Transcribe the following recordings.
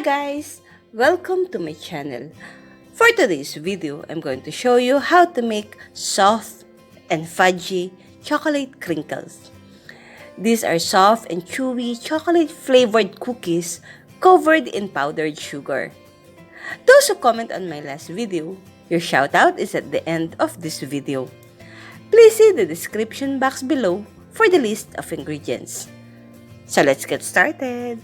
guys! Welcome to my channel. For today's video, I'm going to show you how to make soft and fudgy chocolate crinkles. These are soft and chewy chocolate flavored cookies covered in powdered sugar. Those who comment on my last video, your shout out is at the end of this video. Please see the description box below for the list of ingredients. So let's get started!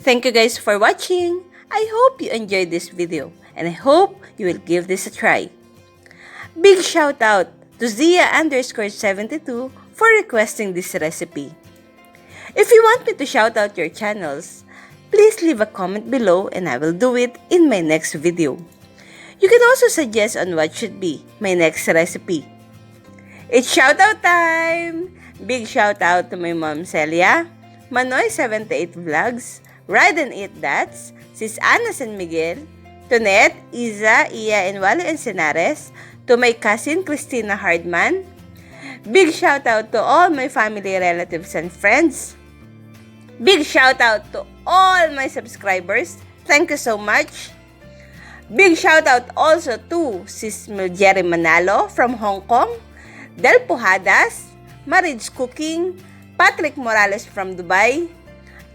Thank you guys for watching. I hope you enjoyed this video and I hope you will give this a try. Big shout out to Zia_72 for requesting this recipe. If you want me to shout out your channels, please leave a comment below and I will do it in my next video. You can also suggest on what should be my next recipe. It's shoutout time! Big shout out to my mom Celia, Manoy78 Vlogs, Ride and Eat Dats, Sis Ana San Miguel, Tonet, Iza, Iya, and Wally Encenares, to my cousin Christina Hardman. Big shout out to all my family, relatives, and friends. Big shout out to all my subscribers. Thank you so much. Big shout out also to Sis Jerry Manalo from Hong Kong, Del Pujadas, Marid's Cooking, Patrick Morales from Dubai,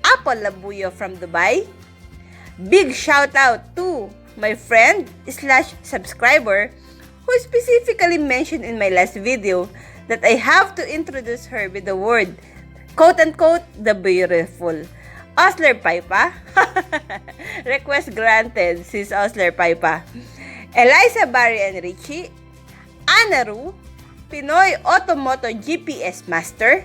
Apple Labuyo from Dubai. Big shout out to my friend / subscriber who specifically mentioned in my last video that I have to introduce her with the word, quote-unquote, the beautiful. Osler Paipa. Request granted, Sis Osler Paipa. Eliza Barry and Richie. Anaru. Pinoy Automoto GPS Master.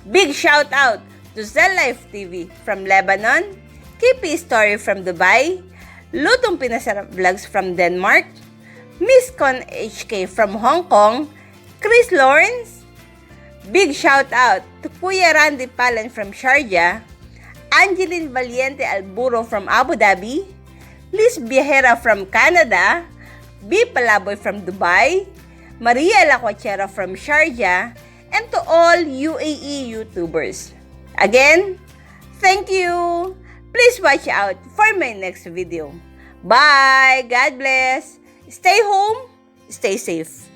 Big shout out to Zell Life TV from Lebanon. KP Story from Dubai. Lutong Pinasarap Vlogs from Denmark. Miss Con HK from Hong Kong. Chris Lawrence. Big shout out to Kuya Randy Palan from Sharjah. Angeline Valiente Alburo from Abu Dhabi, Liz Viajera from Canada, B. Palaboy from Dubai, Maria Lacuachera from Sharjah, and to all UAE YouTubers. Again, thank you! Please watch out for my next video. Bye! God bless! Stay home, stay safe.